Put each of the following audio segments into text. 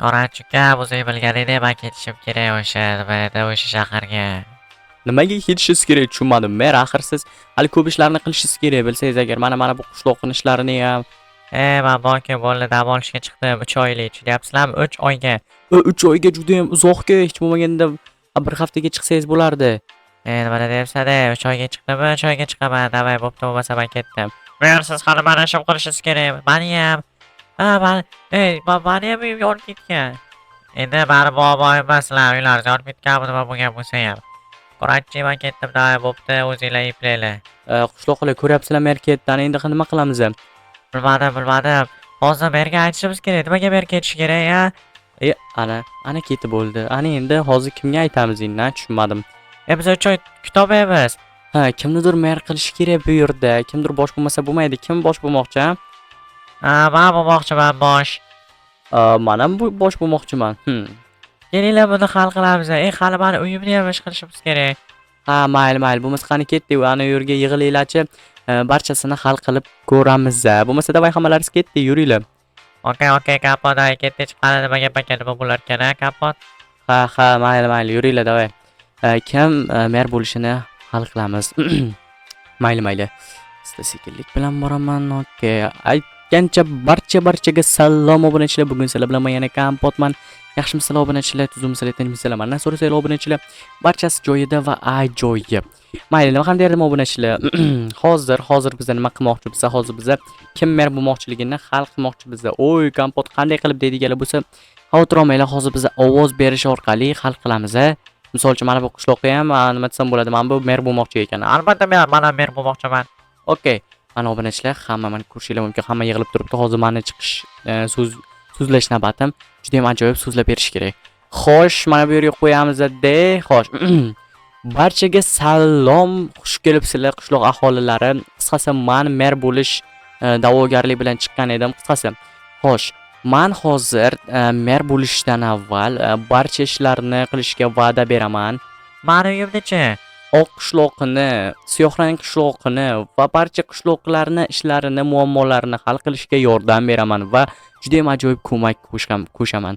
Qorachi uka, o'zingiz bilganingizdek men ketishim kerak o'sha shaharga. Nimaga ketishingiz kerak tushunmadim. Mer axir siz hali ko'p ishlarni qilishingiz kerak bilsangiz agar mana bu qishloqning ishlarini ham. Men borku bo'ldi dam olishga chiqdim 3 oylik. Tushunyapsizlarmi? 3 oyga. 3 oyga juda ham uzoqqa hech bo'lmaganda bir haftaga chiqsangiz bo'lardi. Nima deyapsan-da? 3 oyga chiqdimmi? 3 oyga chiqaman. Davay, bo'pti, bo'lmasa men ketdim. Men siz hali meni ishim qilishingiz kerak. Meni ham. Meni ham uyim yonib ketgan. Endi bari bobo emaslar, uylar yonib ketganmi nima bo'lgan bo'lsa ham. Qorachi men ketdim, davay, bo'pti, o'zinglar eplanglar. Qishloqlar ko'ryapsizlar mer ketdi. Endi nima qilamiz? Bilmadim. Hozir merga aytishimiz kerak. Nimaga merga aytish kerak, ya? Ana ketib bo'ldi. Ana endi hozir kimga aytamiz endi? Tushunmadim. Biz 3 oy kutolmaymiz. Kimnidir mer qilish kerak bu yerda. Kimdir bosh bo'lmasa bo'lmaydi. Kim bosh bo'lmoqchi? Men bo'lmoqchiman bosh. Men ham bosh bo'lmoqchiman. Kelinglar buni hal qilamiz. Hali meni uyimni ham ish qilishimiz kerak. Mayli. Bo'lmasa qani ketdik. Ana yerga yig'ilinglarchi. Barchasini hal qilib ko'ramiz. Bo'lmasa davay hammalaringiz ketdik, yuringlar. Okey, kapot ketdi chiqqani nima gap ekan, nima bo'lar ekan, kapot? Mayli, yuringlar davay. Kim mer bo'lishini hal qilamiz. Mayli. Sekinlik bilan boraman. Okey. Aytgancha barchaga salom obunachilar. Bugun sizlar bilan men yana kompotman. Yaxshimisizlar obunachilar, tuzimsizlar, tinchmisizlar? Mana so'rasanglar obunachilar, barchasi joyida va ajoyib. Mayli, nima ham derdim obunachilar. Hozir biz nima qilmoqchimiz? Hozir biz kim mer bo'lmoqchiligini hal qilmoqchimiz. Oy, kompot qanday qilib deydiganlar bo'lsa, xavotir olmanglar. Hozir biz ovoz berish orqali hal qilamiz. Misol uchun mana bu qishloqqa ham nima desam bo'ladi, men bu mer bo'lmoqchi ekan. Albatta men mer bo'lmoqchiman. Okey. Mana obunachilar, hamma meni ko'rishinglar mumkin. Hamma yig'ilib turibdi. Hozir meni chiqish so'zlash navbatim. Juda ham ajoyib so'zlab berish kerak. Xo'sh, mana bu yerga qo'yamiz-da. Xo'sh. Barchaga salom, xush kelibsizlar qishloq aholilari. Qisqasi, men mer bo'lish da'vogarlik bilan chiqqan edim. Qisqasi. Xo'sh, men hozir mer bo'lishdan avval barcha ishlarni qilishga va'da beraman. Meni uyimni-chi? Oq qishloqini, siyohrang qishloqini va barcha qishloqlarni ishlarini, muammolarini hal qilishga yordam beraman va juda ham ajoyib ko'mak qo'shaman.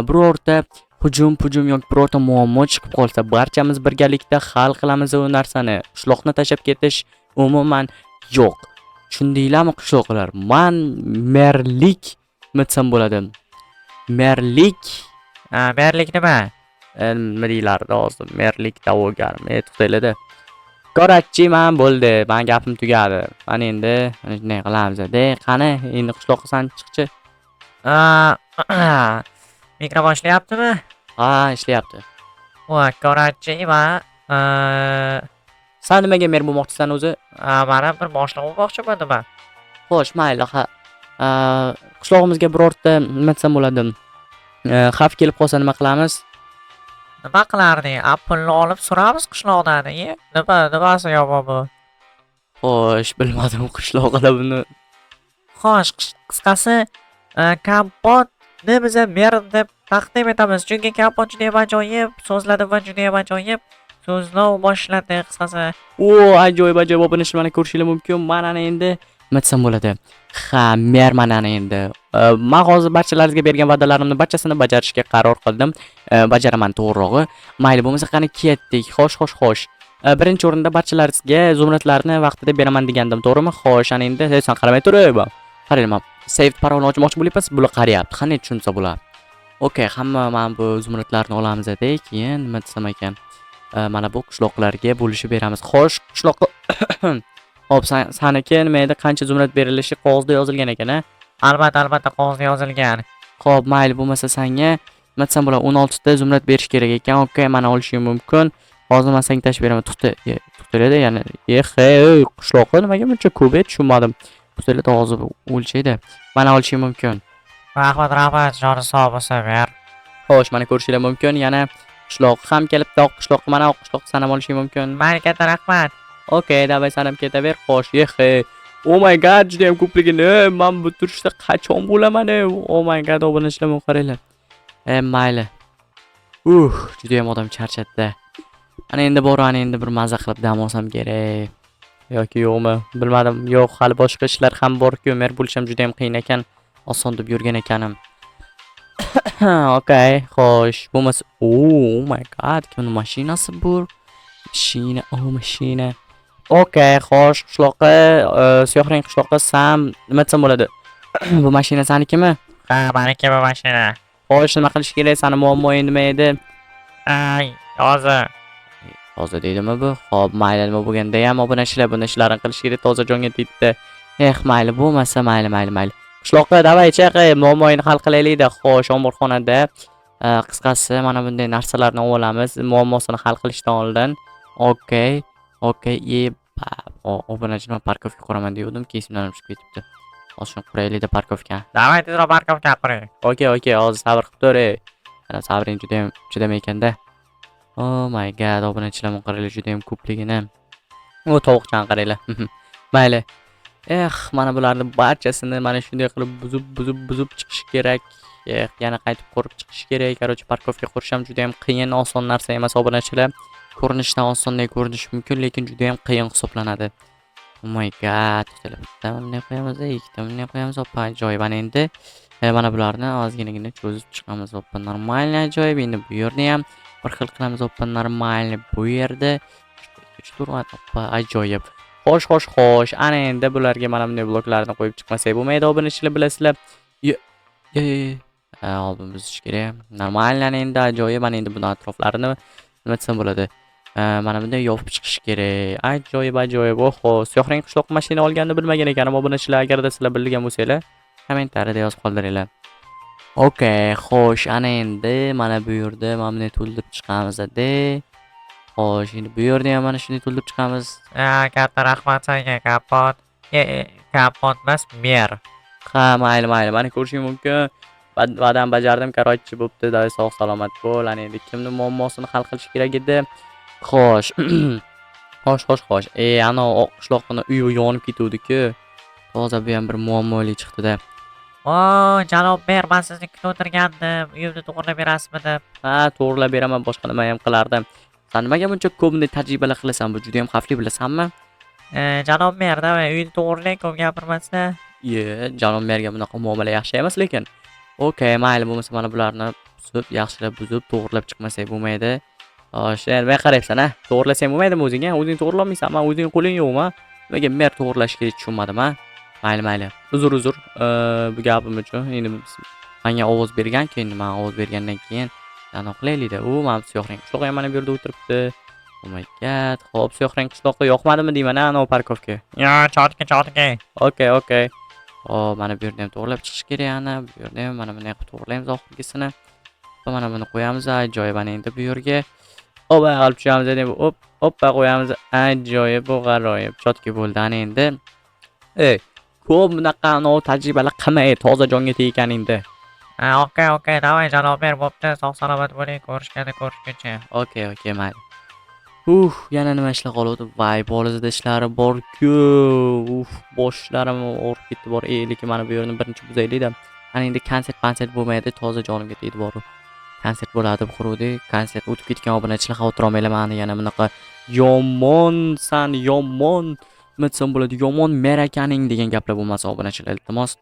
Birorta hujum yoki birorta muammo chiqib qolsa, barchamiz birgalikda hal qilamiz u narsani. Qishloqni tashlab ketish umuman yo'q. Tushundinglarmi qishloqlar? Men merlik desam bo'ladi. Merlik nima? Nima deylardi hozir? Merlik da'vogarmi? To'xtanglar-da. Qorachi men bo'ldi. Men gapim tugadi. Mana endi shunday qilamiz-da. Qani, endi qishloqqa san chiqchi. Mikrofon ishlayaptimi? Ishlayapti. Voy, qorachi va Sen nimaga mer bo'lmoqchisan o'zi? Mana bir boshliq bo'lmoqchiman nima? Xo'sh, mayli. Qishlog'imizga birorta nima desam bo'ladi? Xavf kelib qolsa nima qilamiz? Nima qilardik? Pulni olib suramiz qishloqdan. Nimasi yomon bu? Xo'sh, bilmadim qishloqlar buni. Xo'sh, qisqasi, kompotni biz mer deb taqdim etamiz. Chunki kompot juda ham ajoyib so'zladi va juda ham ajoyib so'zlov boshladi qisqasi. Ajoyib obunachilarni ko'rishingiz mumkin. Mana endi nima desam bo'ladi? Mer mana endi. Men hozir barchalaringizga bergan va'dalarimni barchasini bajarishga qaror qildim. Bajaraman to'g'rirog'i. Mayli, bo'lmasa qani ketdik. Xo'sh. Birinchi o'rinda barchalaringizga zumratlarni vaqtida beraman degandim, to'g'rimi? Xo'sh, ana endi sen qaramay turib. Qarayman. Save parolni ochmoqchi bo'lyapsiz, bular qarayapti. Qanday tushunsa bo'lar? Okey, hamma men bu zumratlarni olamiz-da, keyin nima desam ekan? Mana bu qishloqlarga bo'lishib beramiz. Xo'sh, qishloqqa Hop, saniki nima edi? Qancha zumrat berilishi qog'ozda yozilgan ekan-a? Albatta qog'ozda yozilgan. Xo'p, mayli, bo'lmasa senga nima desam bo'ladi? 16 ta zumrat berish kerak ekan. Okey, mana olishim mumkin. Hozir men senga tashib beraman. To'xtaydi, ya'ni. Qishloqqa nimaga buncha ko'p edi, tushunmadim. To'xtaydi, hozir o'lchaydi. Mana olishim mumkin. Rahmat, joni sog' bo'lsin, ber. Xo'sh, mana ko'rishingiz mumkin. Yana qishloq ham kelibdi. Oq qishloq, mana oq qishloq sanam olishim mumkin. Mayli, katta rahmat. Okey, davay sanam ketaver. Xo'sh, Oh my god, juda ham ko'pligini. Men bu turishda qachon bo'laman? Oh my god, obunachilarga qaranglar. Mayli. Juda ham odam charchatdi. Ana endi endi bir maza qilib dam olsam kerak. Yoki yo'qmi? Bilmadim. Yo'q, hali boshqa ishlar ham bor-ku. Mer bo'lishim juda ham qiyin ekan. Oson deb yurgan ekanim. Okay, xo'sh, bo'lmasa oh my god, kimning mashinasi bu? Mashina. Okay, xo'sh, qishloqqa, siyohrang qishloqqa Sam nima desam bo'ladi? Bu mashina sanikimi? Ha, meniki bu mashina. Xo'sh, nima qilish kerak? Sani muammoing nima edi? Ay, toza. Toza deydimi bu? Xo'p, mayli, nima bo'lganda ham obunachilar buni ishlarini qilish kerak, toza jonga tegdi. Mayli, bo'lmasa mayli. Qishloqqa davay chaqay, muammoingni hal qilaylik-da. Xo'sh, omborxonada qisqasi mana bunday narsalarni olamiz, muammosini hal qilishdan oldin. Okay. Obunachilar parkovka quraman degandim, kesimdan chiqib ketibdi. Hozir shuni quraylik-da parkovka. Davay tezroq parkovka quring. Okay, hozir sabr qilib tur. Ana sabring juda ham chidamay ekanda. Oh my god, obunachilarning qaranglar juda ham ko'pligini. O tovuqchani qaranglar. Mayli. Mana bularni barchasini mana shunday qilib buzib chiqish kerak. Yana qaytib qurib chiqish kerak. Короче, parkovka qurish ham juda ham qiyin, oson narsa emas obunachilar. Ko'rinishdan osondek ko'rinishi mumkin, lekin juda ham qiyin hisoblanadi. Oh my god, bittadan qo'yamiz, ikkitadan qo'yamiz, oppa ajoyib. Ana endi mana bularni ozginagina cho'zib chiqamiz, oppa normalniy ajoyib. Endi bu yerni ham bir xil qilamiz, oppa normalniy bu yerda 3 oppa ajoyib. Xo'sh. Ana endi bularga mana bunday bloklarni qo'yib chiqmasak bo'lmaydi, obunachilar bilasizlar. Oldin buzish kerak. Normalniy ana endi ajoyib. Mana endi buni atroflarini nima desam bo'ladi? Mana bunday yopib chiqish kerak. Ajoyib. Oho, siyohrang qishloq mashina olganini bilmagan ekanman. Obunachilar, agarda sizlar bilgan bo'lsanglar, kommentariyada yozib qoldiringlar. Okay, xo'sh, ana endi mana bu yerda mana bunday to'ldirib chiqamiz-da. Xo'sh, endi bu yerda ham mana shunday to'ldirib chiqamiz. Katta rahmat senga, kapot. Kapot emas, mer. Ha, mayli. Mana ko'rishing mumkin. Va'dam bajardim, короче, bo'pti, day sog' salomat bo'l. Ana endi kimning muammosini hal qilish kerak edi? Xo'sh. Ana qishloqning uyi yonib ketuvdi-ku. Toza bu ham bir muammoli chiqdi-da. O, janob mer, men sizni kutib o'tirgandim. Uyimni to'g'irlab berasizmi deb. Ha, to'g'rilab beraman, boshqa nima ham qilardim. Sen nimaga buncha ko'p bunday tajribalar qilasan? Bu juda ham xavfli, bilasanmi? Janob mer, davay, uyni to'g'irlang, ko'p gapirmasda. Janob merga bunaqa muomala yaxshi emas lekin. Okay, mayli, bo'lmasa mana bularni yaxshilab buzib, to'g'rilab chiqmasak bo'lmaydi. Xo'sh, nima qarayapsan, ha? To'g'irlasang bo'lmaydimi o'zing, ha? O'zing to'g'irlolmaysanmi? O'zing qo'ling yo'qmi? Nimaga mer to'g'irlash kerak tushunmadim, ha? Mayli. Uzr. Bu gapim uchun endi menga ovoz bergan-ku, endi men ovoz bergandan keyin qilaylik-da. Mana siyohrang qishloq ham mana bu yerda o'tiribdi. Oh my god. Xo'p, siyohrang qishloqqa yoqmadimi deyman, ana parkovka. Yo, chotki. Okay. Mana bu yerda ham to'g'rilab chiqish kerak, ana bu yerda ham mana bunday qilib to'g'irlaymiz oxirgisini. Mana buni qo'yamiz, ajoyib. Ana endi bu yerga olib tushamiz deb, hoppa qo'yamiz. Ajoyib, g'aroyib. Chotki bo'ldi. Ana endi ko'p bunaqa tajribalar qilmay, toza jonga tegganingda. Okay, davay, janob mer, bo'pti, sog' salomat bo'ling, ko'rishguncha. Okay, mayli. Yana nima ishlar qoldi? Voy, bolizda ishlari bor-ku. Boshlarim og'rib ketdi bor. Lekin mana bu yerni birinchi buzaylik-da. Ana endi konsert bo'lmaydi, toza jonimga tegdi bor. Konsert bo'ladi, quruvdi. Konsert o'tib ketgan obunachilar xavotir olmanglar, meni yana bunaqa yomonsan, yomon nima desam bo'ladi, yomon merakaning degan gaplar bo'lmasa obunachilar, iltimos.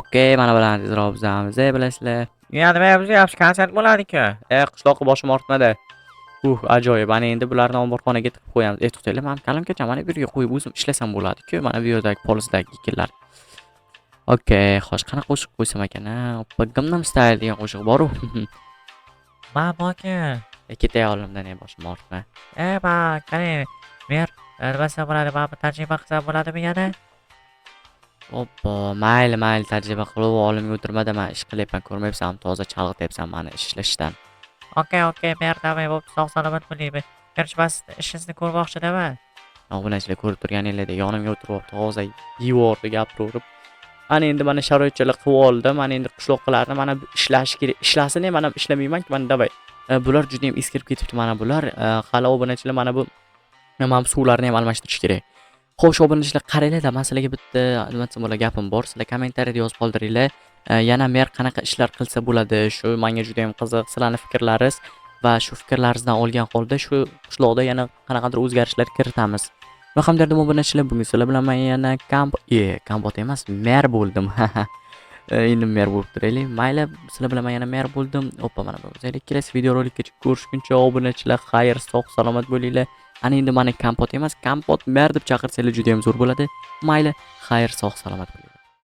Okay, mana bularni tezroq buzamiz, bilasizlar. Nima buzyapsiz? Konsert bo'ladi-ku. Qishloqqa boshim ortmadi. Ajoyib. Mana endi bularni omborxonaga tiqib qo'yamiz. To'xtanglar, men kalamgacha mana bu yerga qo'yib o'zim ishlasam bo'ladi-ku. Mana bu yerdagi polizdagi ekinlar. Okay, xo'sh, qanaqa qo'shiq qo'ysam ekan? Gangnam Style degan qo'shiq bor-ku. Men borku. Ketay olimdan boshim ortma. Qarang, mer, nima bo'ladi? Men bir tajriba qilsam bo'ladimi yana? Oppa, mayli, tajriba qilib olimga o'tirmada, men ish qilyapman, ko'rmayapsanmi? Toza chalg'ityapsan meni ishlashdan. Okay, mer, davay, bo'pti, sog' salomat bo'ling. Kirishmas, ishingizni ko'rmoqchidaman. Obunachilar ko'rib turganingizdek, yonimga o'tirib, toza devorda gapirib. Ana endi mana sharoitchilik qilib oldim. Mana endi qishloqlarni mana ishlash kerak. Ishlasin, mana ishlamayman-ku, mana davay. Bular juda ham eskirib ketibdi mana bular. Hali obunachilar mana bu suvlarni ham almashtirish kerak. Xo'sh, obunachilar, qaranglar, masalaga bitta nima desam bo'ladi, gapim bor. Sizlar kommentariyada yozib qoldiringlar. Yana mer qanaqa ishlar qilsa bo'ladi? Shu menga juda ham qiziq. Sizlarning fikrlaringiz va shu fikrlaringizdan olgan holda shu qishloqda yana qanaqadir o'zgarishlar kiritamiz. Va hamdardum obunachilar, bugun sizlar bilan men yana kompot emas, mer bo'ldim. endi mer bo'lib turaylik. Mayli, sizlar bilan men yana mer bo'ldim. Oppa, mana bu o'zaylik. Kelasi videorolikgacha ko'rishguncha obunachilar, xayr, sog' salomat bo'linglar. Ana endi mani kompot emas, kompot mer deb chaqirsanglar juda ham zo'r bo'ladi. Mayli, xayr, sog' salomat bo'ling.